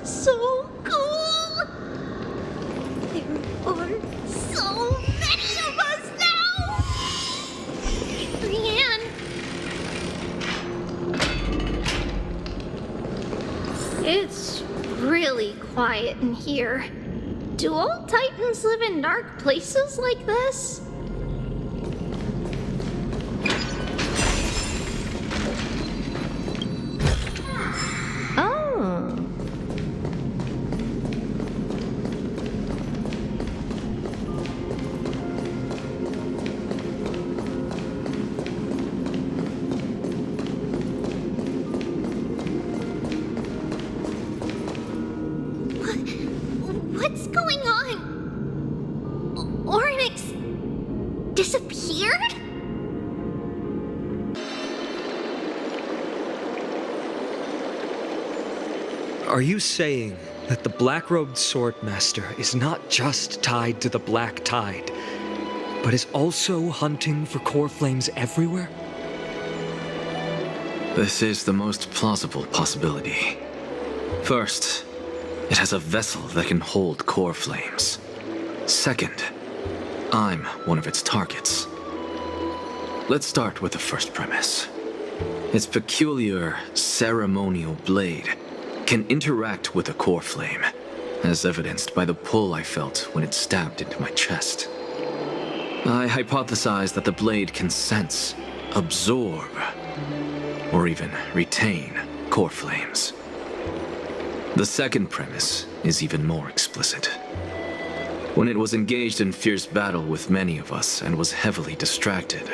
So cool! There are so many of us now! Brienne! It's really quiet in here. Do all Titans live in dark places like this? Oh. What's going on? Oryx disappeared? Are you saying that the black-robed swordmaster is not just tied to the Black Tide, but is also hunting for core flames everywhere? This is the most plausible possibility. First, it has a vessel that can hold core flames. Second, I'm one of its targets. Let's start with the first premise. Its peculiar ceremonial blade can interact with a core flame, as evidenced by the pull I felt when it stabbed into my chest. I hypothesized that the blade can sense, absorb, or even retain core flames. The second premise is even more explicit. When it was engaged in fierce battle with many of us and was heavily distracted,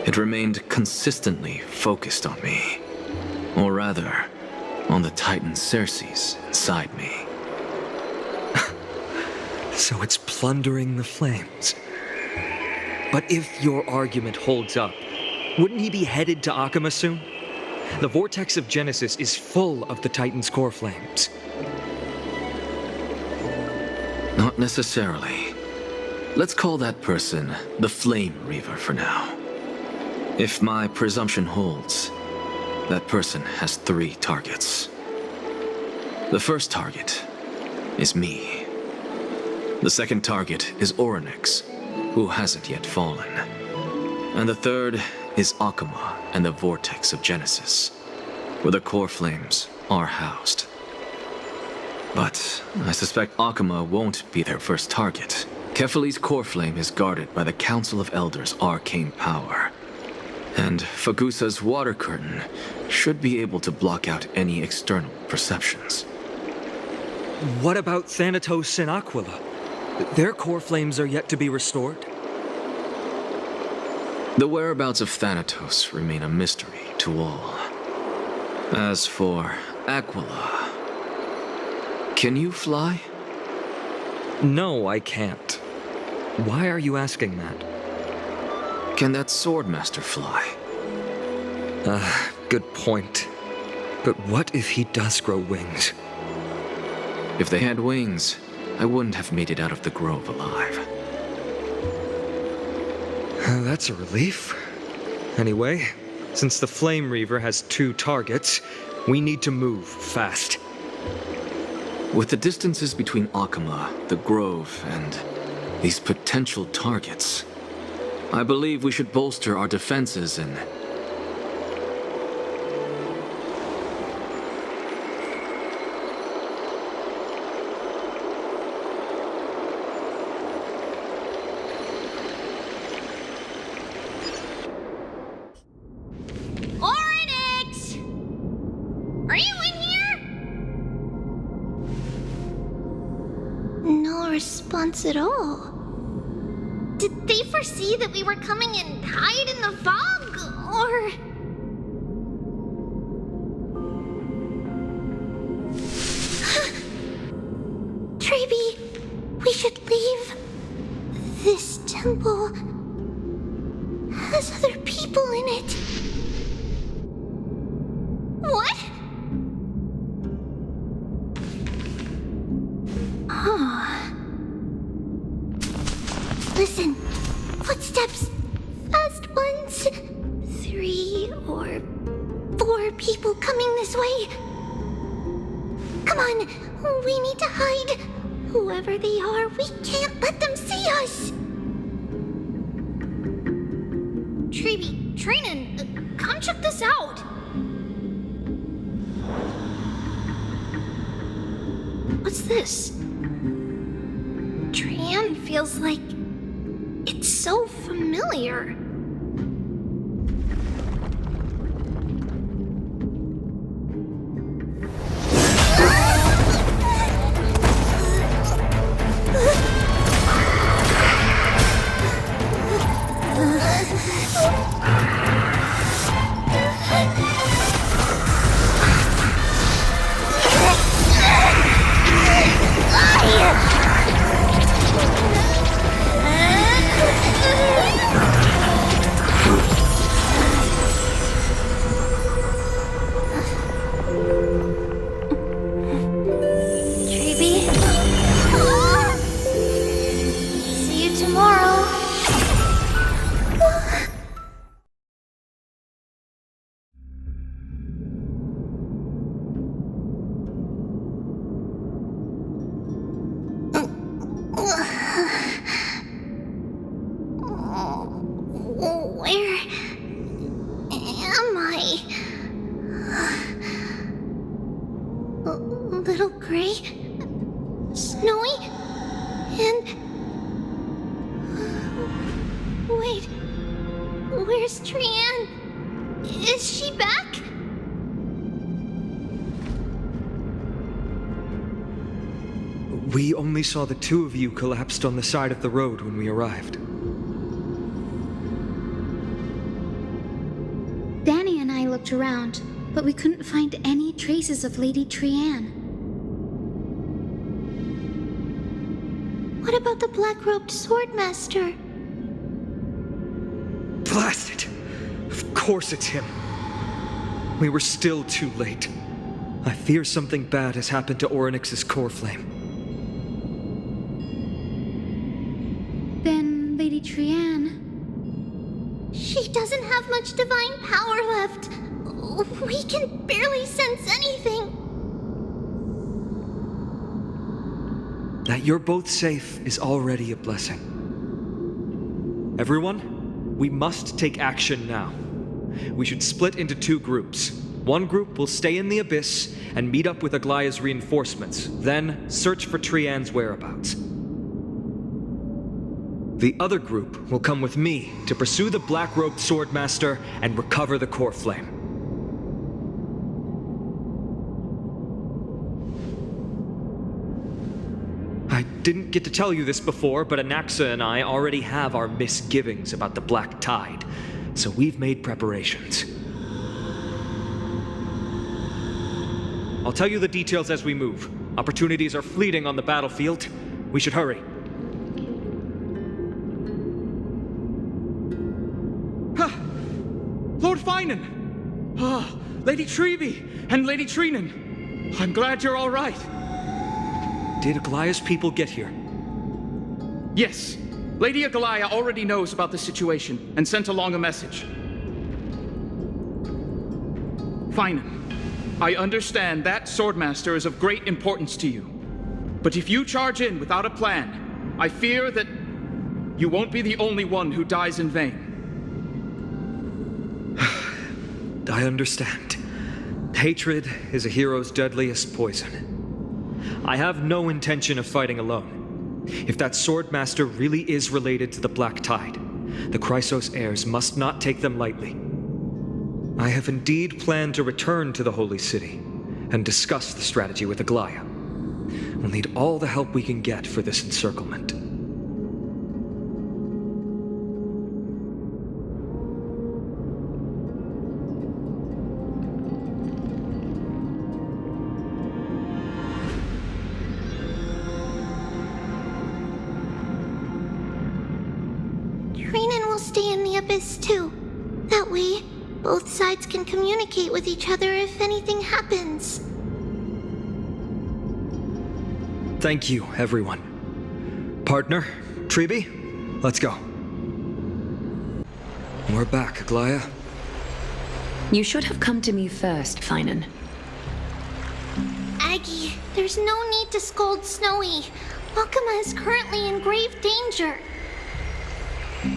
it remained consistently focused on me. Or rather, on the Titan Circes inside me. So it's plundering the flames. But if your argument holds up, wouldn't he be headed to Akama soon? The vortex of Genesis is full of the Titan's core flames. Not necessarily. Let's call that person the Flame Reaver for now. If my presumption holds, that person has 3 targets. The first target is me. The second target is Oryx, who hasn't yet fallen. And the third is Akama and the Vortex of Genesis, where the core flames are housed. But I suspect Akama won't be their first target. Kefali's core flame is guarded by the Council of Elders' arcane power. And Fagusa's water curtain should be able to block out any external perceptions. What about Thanatos and Aquila? Their core flames are yet to be restored? The whereabouts of Thanatos remain a mystery to all. As for Aquila, can you fly? No, I can't. Why are you asking that? Can that Swordmaster fly? Good point. But what if he does grow wings? If they had wings, I wouldn't have made it out of the grove alive. That's a relief. Anyway, since the Flame Reaver has 2 targets, we need to move fast. With the distances between Akama, the grove, and these potential targets, I believe we should bolster our defenses and... Oryx! Are you in here? No response at all. Did they foresee that we were coming and hide in the fog, or... Trebi, we should leave. This temple has other people in it. What? Listen, footsteps. Fast ones. 3 or 4 people coming this way. Come on, we need to hide. Whoever they are, we can't let them see us. Treeby, Trainin, come check this out. What's this? Trian feels like it's so familiar. Little gray, snowy, and... Wait, where's Trian? Is she back? We only saw the two of you collapsed on the side of the road when we arrived. Danny and I looked around, but we couldn't find any traces of Lady Trian. What about the black-robed swordmaster? Blast it! Of course it's him. We were still too late. I fear something bad has happened to Orynyx's core flame. Then Lady Trian... She doesn't have much divine power left. We can barely sense anything. That you're both safe is already a blessing. Everyone, we must take action now. We should split into two groups. One group will stay in the Abyss and meet up with Aglaya's reinforcements, then search for Trian's whereabouts. The other group will come with me to pursue the black-robed swordmaster and recover the core flame. I didn't get to tell you this before, but Anaxa and I already have our misgivings about the Black Tide, so we've made preparations. I'll tell you the details as we move. Opportunities are fleeting on the battlefield. We should hurry. Lord Finan! Ah, Lady Treeby and Lady Trinan. I'm glad you're all right. Did Aglaya's people get here? Yes. Lady Aglaya already knows about the situation and sent along a message. Finan, I understand that Swordmaster is of great importance to you. But if you charge in without a plan, I fear that you won't be the only one who dies in vain. I understand. Hatred is a hero's deadliest poison. I have no intention of fighting alone. If that Swordmaster really is related to the Black Tide, the Chrysos heirs must not take them lightly. I have indeed planned to return to the Holy City and discuss the strategy with Aglaya. We'll need all the help we can get for this encirclement. Stay in the Abyss too. That way, both sides can communicate with each other if anything happens. Thank you, everyone. Partner, Treeby, let's go. We're back, Aglaya. You should have come to me first, Finan. I Maggie. There's no need to scold Snowy. Akuma is currently in grave danger.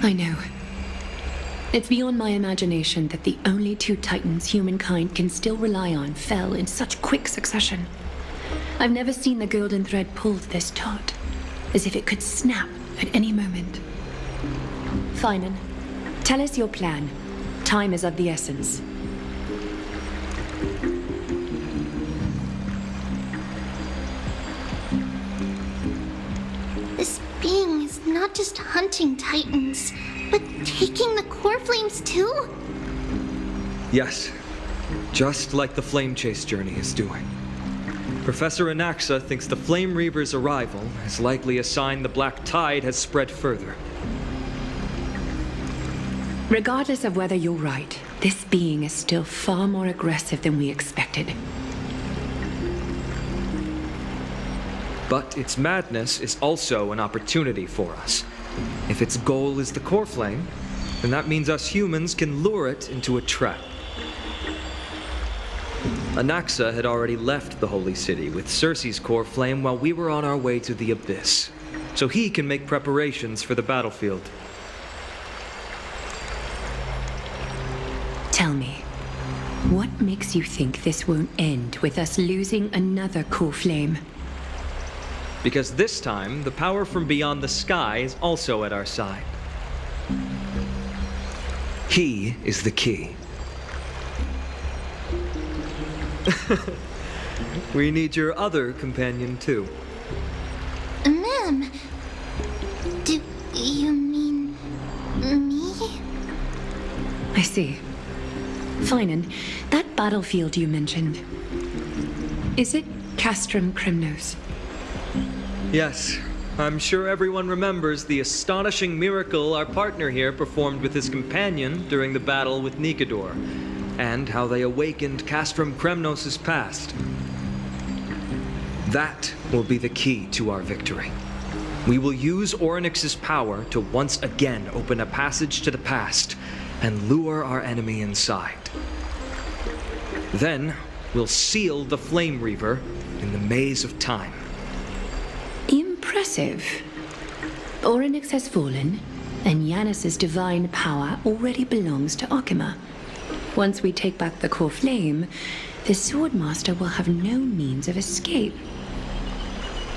I know. It's beyond my imagination that the only two titans humankind can still rely on fell in such quick succession. I've never seen the golden thread pulled this taut, as if it could snap at any moment. Finan, tell us your plan. Time is of the essence. This being is not just hunting titans, but taking the core flames too? Yes, just like the Flame Chase journey is doing. Professor Anaxa thinks the Flame Reaver's arrival is likely a sign the Black Tide has spread further. Regardless of whether you're right, this being is still far more aggressive than we expected. But its madness is also an opportunity for us. If its goal is the core flame, then that means us humans can lure it into a trap. Anaxa had already left the Holy City with Cersei's core flame while we were on our way to the Abyss, so he can make preparations for the battlefield. Tell me, what makes you think this won't end with us losing another core flame? Because this time, the power from beyond the sky is also at our side. He is the key. We need your other companion, too. Ma'am, do you mean me? I see. Finan, that battlefield you mentioned, is it Castrum Crymnos? Yes, I'm sure everyone remembers the astonishing miracle our partner here performed with his companion during the battle with Nikador, and how they awakened Castrum Crymnos' past. That will be the key to our victory. We will use Orynyx's power to once again open a passage to the past and lure our enemy inside. Then, we'll seal the Flame Reaver in the maze of time. Impressive. Orynyx has fallen, and Yanis's divine power already belongs to Akuma. Once we take back the core flame, the Swordmaster will have no means of escape.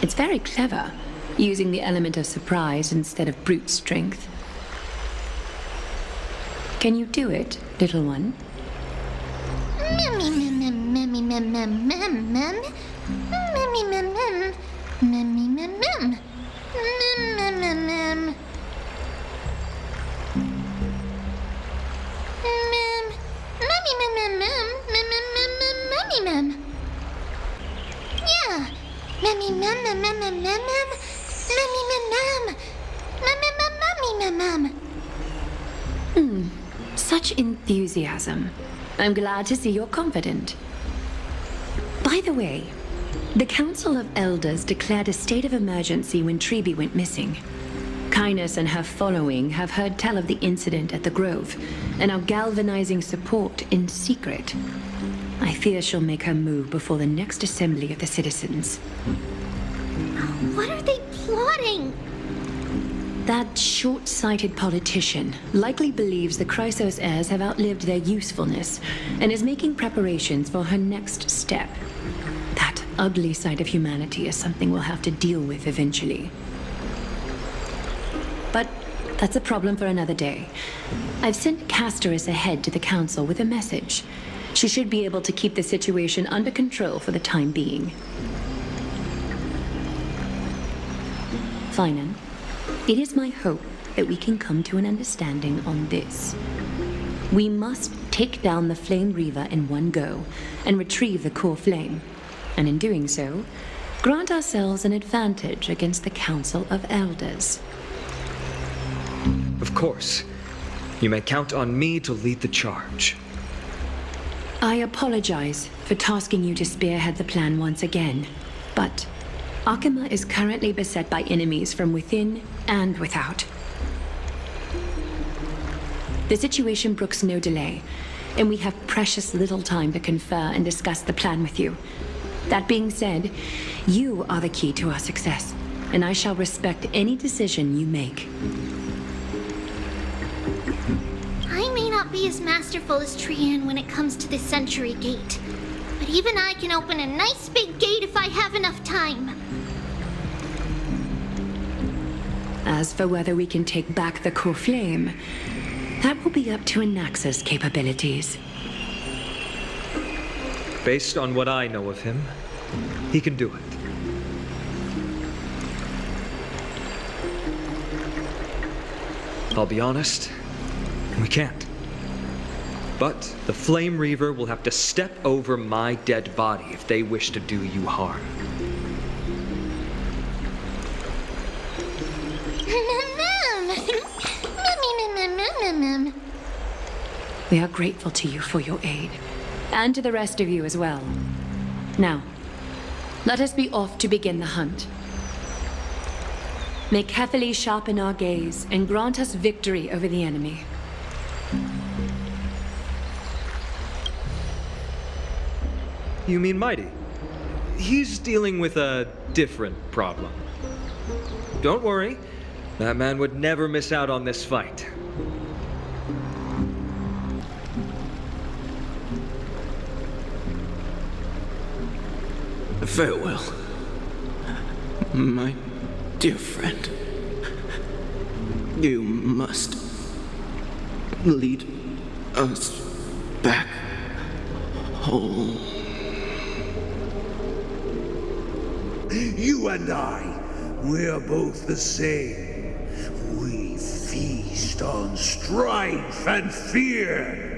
It's very clever, using the element of surprise instead of brute strength. Can you do it, little one? Such enthusiasm. I'm glad to see you're confident. By the way, the Council of Elders declared a state of emergency when Treeby went missing. Kynus and her following have heard tell of the incident at the Grove, and are galvanizing support in secret. I fear she'll make her move before the next assembly of the citizens. What are they plotting? That short-sighted politician likely believes the Chrysos heirs have outlived their usefulness, and is making preparations for her next step. That ugly side of humanity is something we'll have to deal with eventually. But that's a problem for another day. I've sent Casterus ahead to the council with a message. She should be able to keep the situation under control for the time being. Finan, it is my hope that we can come to an understanding on this. We must take down the Flame Reaver in one go and retrieve the core flame, and in doing so, grant ourselves an advantage against the Council of Elders. Of course. You may count on me to lead the charge. I apologize for tasking you to spearhead the plan once again, but Akuma is currently beset by enemies from within and without. The situation brooks no delay, and we have precious little time to confer and discuss the plan with you. That being said, you are the key to our success, and I shall respect any decision you make. I may not be as masterful as Trian when it comes to the Century Gate, but even I can open a nice big gate if I have enough time. As for whether we can take back the core flame, that will be up to Anaxa's capabilities. Based on what I know of him, he can do it. I'll be honest, we can't. But the Flame Reaver will have to step over my dead body if they wish to do you harm. We are grateful to you for your aid, and to the rest of you as well. Now, let us be off to begin the hunt. May Kethely sharpen our gaze and grant us victory over the enemy. You mean Mighty? He's dealing with a different problem. Don't worry, that man would never miss out on this fight. Farewell, my dear friend. You must lead us back home. You and I, we're both the same. We feast on strife and fear.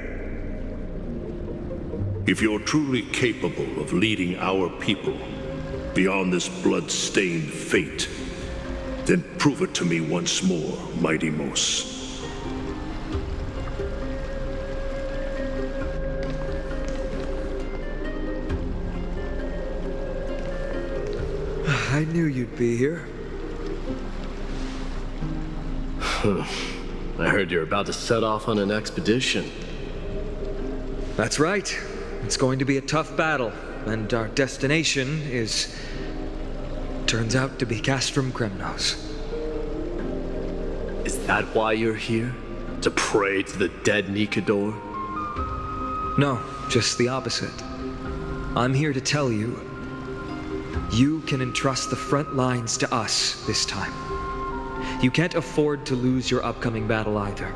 If you're truly capable of leading our people beyond this blood-stained fate, then prove it to me once more, Mighty Mos. I knew you'd be here. I heard you're about to set off on an expedition. That's right. It's going to be a tough battle, and our destination turns out to be Castrum Kremnos. Is that why you're here? To pray to the dead Nikador? No, just the opposite. I'm here to tell you, you can entrust the front lines to us this time. You can't afford to lose your upcoming battle either.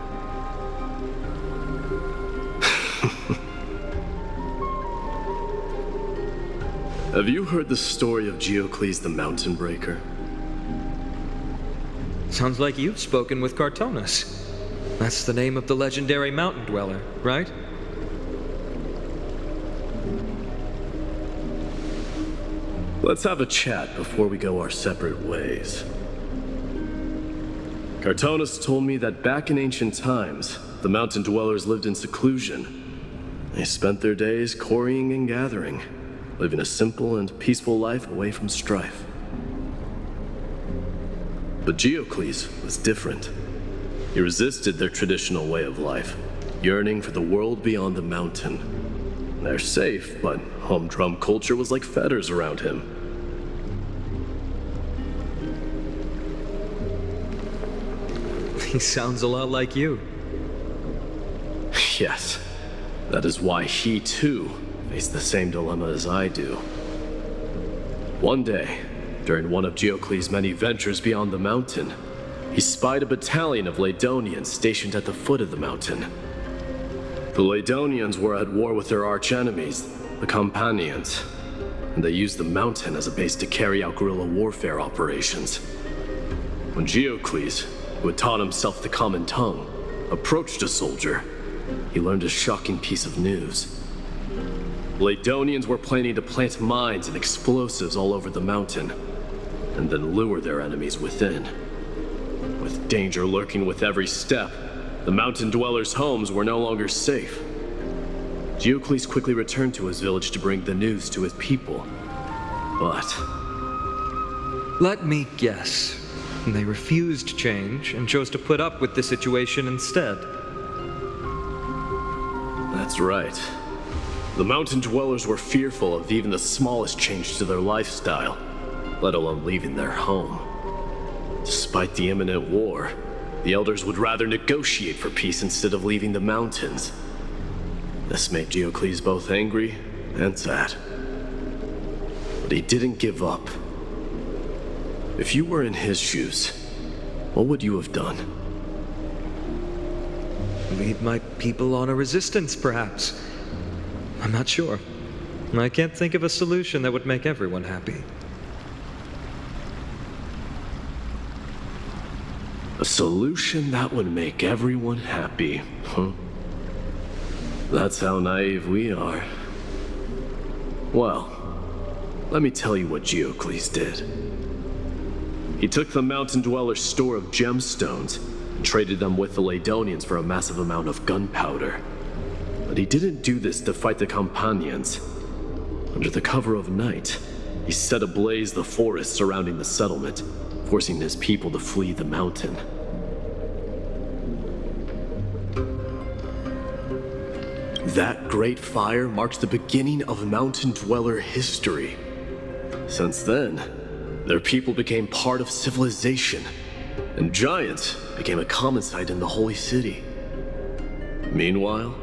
Have you heard the story of Geocles the Mountain Breaker? Sounds like you've spoken with Cartonus. That's the name of the legendary mountain dweller, right? Let's have a chat before we go our separate ways. Cartonus told me that back in ancient times, the mountain dwellers lived in seclusion. They spent their days quarrying and gathering, living a simple and peaceful life away from strife. But Geocles was different. He resisted their traditional way of life, yearning for the world beyond the mountain. They're safe, but humdrum culture was like fetters around him. He sounds a lot like you. Yes, that is why he too faced the same dilemma as I do. One day, during one of Geocles' many ventures beyond the mountain, he spied a battalion of Ladonians stationed at the foot of the mountain. The Ladonians were at war with their arch-enemies, the Companions, and they used the mountain as a base to carry out guerrilla warfare operations. When Geocles, who had taught himself the common tongue, approached a soldier, he learned a shocking piece of news. Ladonians were planning to plant mines and explosives all over the mountain, and then lure their enemies within. With danger lurking with every step, the mountain dwellers' homes were no longer safe. Geocles quickly returned to his village to bring the news to his people. But let me guess. They refused change and chose to put up with the situation instead. that's right. The mountain dwellers were fearful of even the smallest change to their lifestyle, let alone leaving their home. Despite the imminent war, the elders would rather negotiate for peace instead of leaving the mountains. This made Geocles both angry and sad. But he didn't give up. If you were in his shoes, what would you have done? Lead my people on a resistance, perhaps. I'm not sure. I can't think of a solution that would make everyone happy. A solution that would make everyone happy, huh? That's how naive we are. Well, let me tell you what Geocles did. He took the mountain dwellers' store of gemstones and traded them with the Ladonians for a massive amount of gunpowder. But he didn't do this to fight the Companions. Under the cover of night, he set ablaze the forest surrounding the settlement, forcing his people to flee the mountain. That great fire marks the beginning of mountain dweller history. Since then, their people became part of civilization, and giants became a common sight in the holy city. Meanwhile,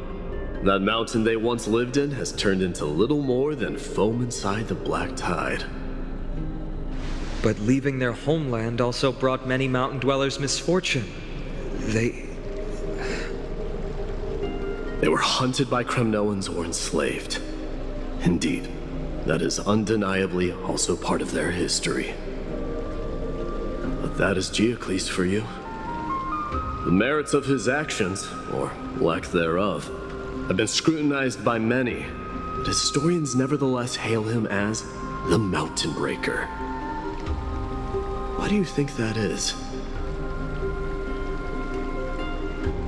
that mountain they once lived in has turned into little more than foam inside the black tide. But leaving their homeland also brought many mountain dwellers misfortune. They were hunted by Kremnoans or enslaved. Indeed, that is undeniably also part of their history. But that is Geocles for you. The merits of his actions, or lack thereof, have been scrutinized by many, but historians nevertheless hail him as the Mountain Breaker. Why do you think that is?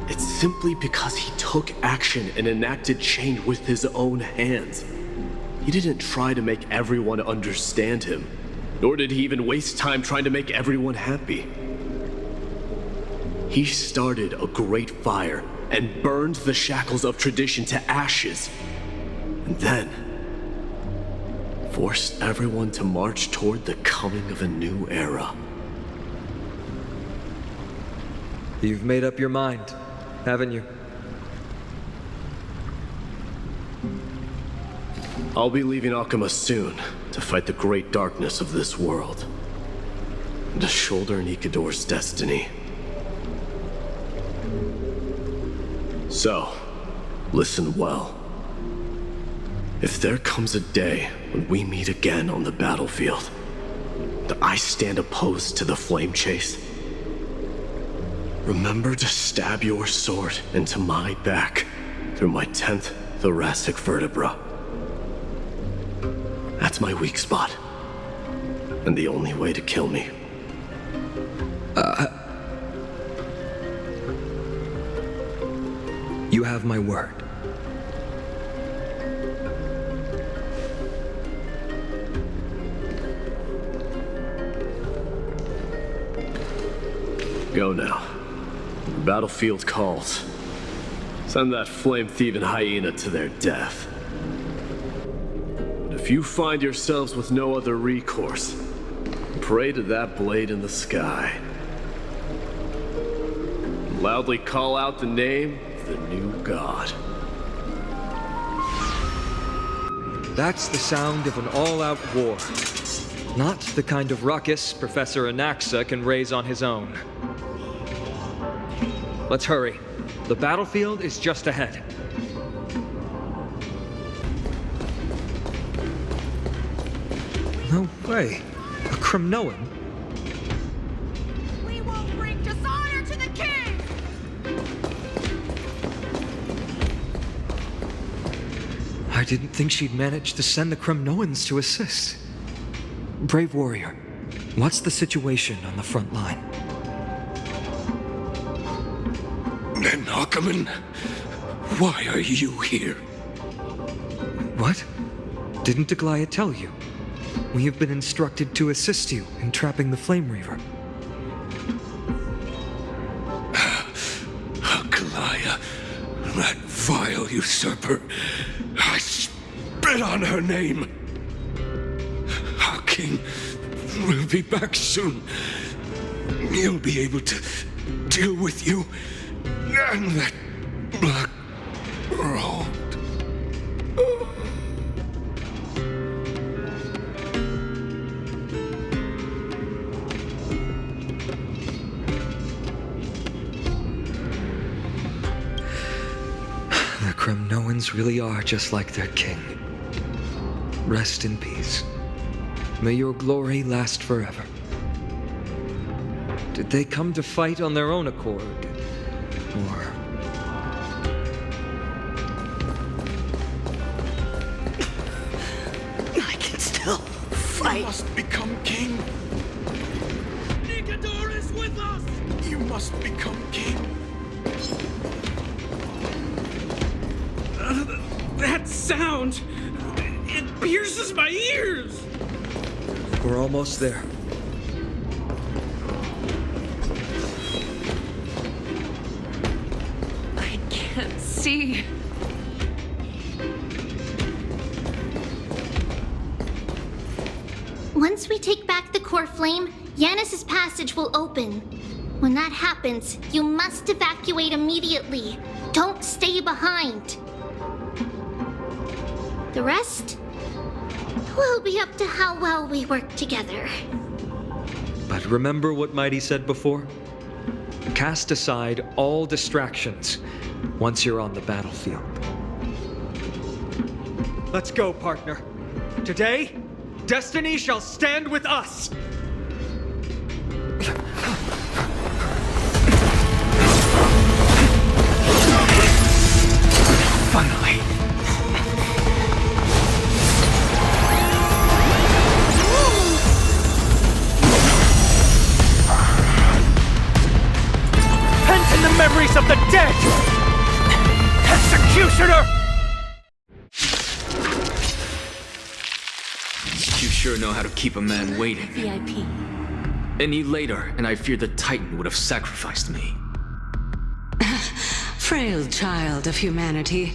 It's simply because he took action and enacted change with his own hands. He didn't try to make everyone understand him, nor did he even waste time trying to make everyone happy. He started a great fire and burned the shackles of tradition to ashes, and then forced everyone to march toward the coming of a new era. You've made up your mind, haven't you? I'll be leaving Akama soon to fight the great darkness of this world, and to shoulder Nikador's destiny. So, listen well. If there comes a day when we meet again on the battlefield, that I stand opposed to the flame chase, remember to stab your sword into my back through my 10th thoracic vertebra. That's my weak spot, and the only way to kill me. You have my word. Go now. The battlefield calls. Send that flame-thieving hyena to their death. But if you find yourselves with no other recourse, pray to that blade in the sky. And loudly call out the name of the new god. That's the sound of an all-out war. Not the kind of ruckus Professor Anaxa can raise on his own. Let's hurry. The battlefield is just ahead. No way. A Kremnoan? We won't bring dishonor to the king! I didn't think she'd manage to send the Kremnoans to assist. Brave warrior, what's the situation on the front line? Nakaman, why are you here? What? Didn't Aglaya tell you? We have been instructed to assist you in trapping the Flame Reaver. Aglaya, that vile usurper. I spit on her name. Our king will be back soon. He'll be able to deal with you and that black road. The Kremnoans really are just like their king. Rest in peace. May your glory last forever. Did they come to fight on their own accord? Or... I can still fight. You must become king. Nikador is with us! You must become king. That sound! It pierces my ears! We're almost there. I can't see. Once we take back the core flame, Yanis's passage will open. When that happens, you must evacuate immediately. Don't stay behind. The rest will be up to how well we work together. But remember what Mighty said before? Cast aside all distractions once you're on the battlefield. Let's go, partner. Today, destiny shall stand with us! Finally! Pent in the memories of the dead! Executioner! You sure know how to keep a man waiting. VIP. Any later, and I fear the Titan would have sacrificed me. Frail child of humanity,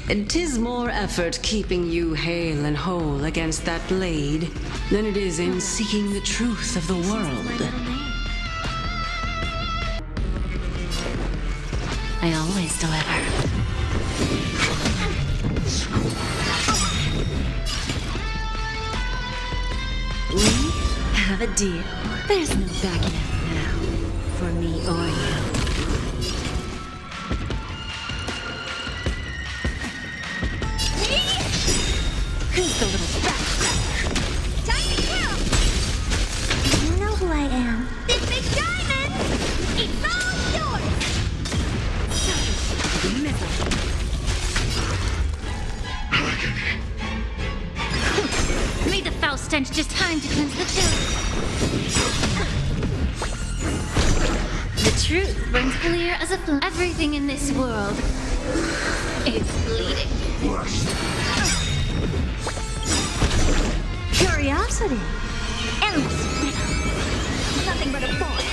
'tis more effort keeping you hale and whole against that blade than it is in seeking the truth of the world. I always deliver. We have a deal. There's no backing out now, for me or you. Who's the little backstabber? Time to kill! You know who I am. This big diamond! It's all yours! Made the foul stench just time to cleanse the chill. The truth burns clear as a flame. Everything in this world is bleeding. Curiosity. Endless freedom. Nothing but a boy.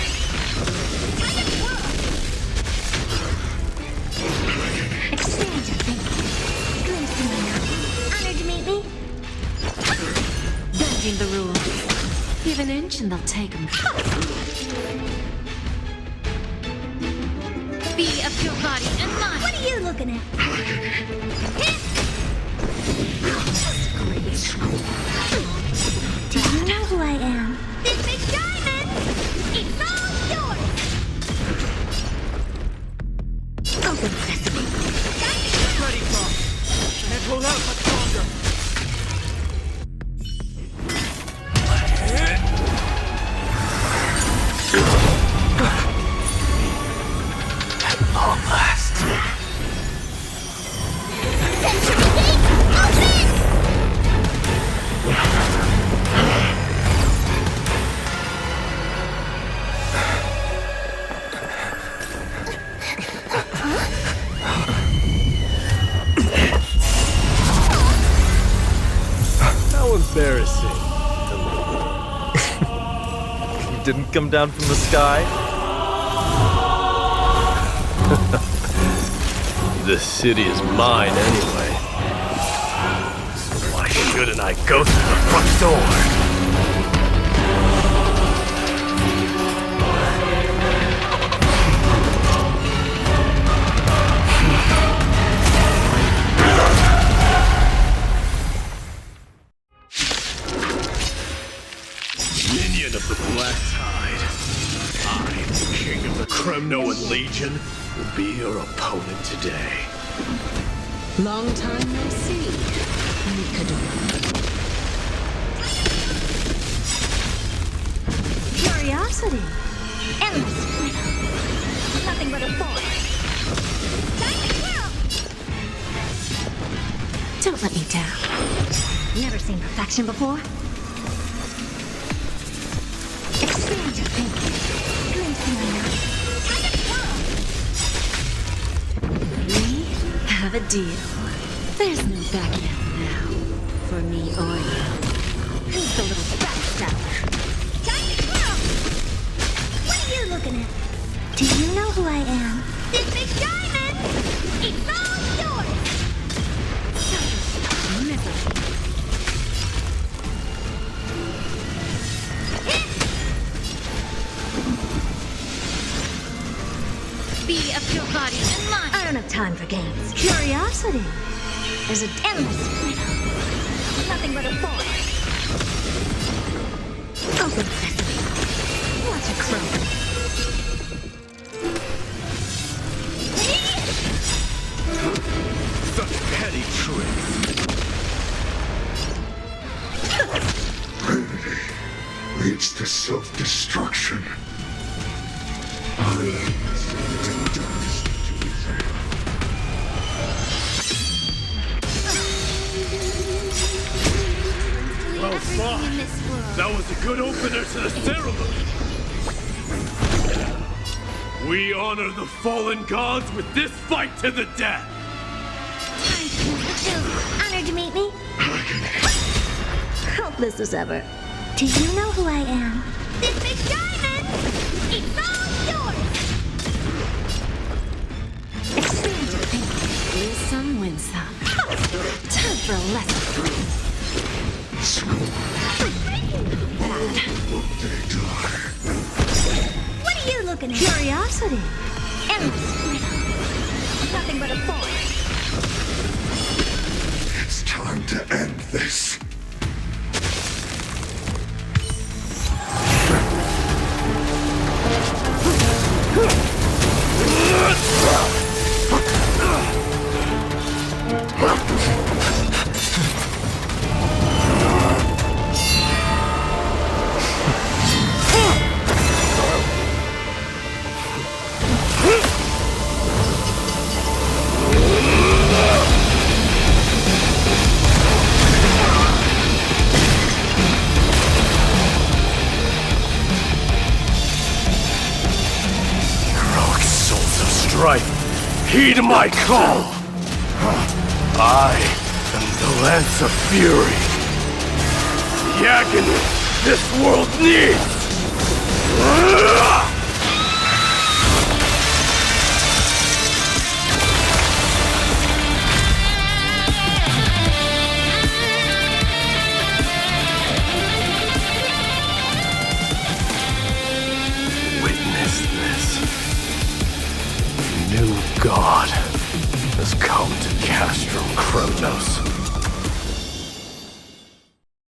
Exchange your thinking. Glimpse to me now. Honored to meet me. Bending the rules. Give an inch and they'll take them. Be of your body and mind. What are you looking at? Do you know who I am? This big diamond! It's all yours! Open sesame. Ready, Cross. And pull out much stronger. At long last. Century Gate, open! How embarrassing. You didn't come down from the sky? This city is mine anyway. good and I go through the front door. Minion of the Black Tide, I, King of the Kremnoan Legion, will be your opponent today. Long time no see, Mikador. Curiosity. Endless freedom. Nothing but a force. Don't let me down. Never seen perfection before? Expand your thinking. Glimpse my We have a deal. There's no backing out now. For me or you. Who's the little backstabber? Time to twirl! What are you looking at? Do you know who I am? This big diamond! It's all yours! Be of your body and mind. I don't have time for games. Curiosity. There's an endless freedom. Nothing but a force. Open sesame. Watch a crow. Such petty tricks. Vanity leads to self-destruction. Well fought. That was a good opener to the ceremony. We honor the fallen gods with this fight to the death. Honored to meet me. Hopeless as ever. Do you know who I am? This big diamond! It's all yours! Expand your thinking. Lose some, win some. Time for a lesson. What are you looking at? Curiosity. Endless freedom. Nothing but a force. It's time to end this. Heed my call! I am the Lance of Fury. The agony this world needs! Witness this. New God has come to Castrum Kremnos.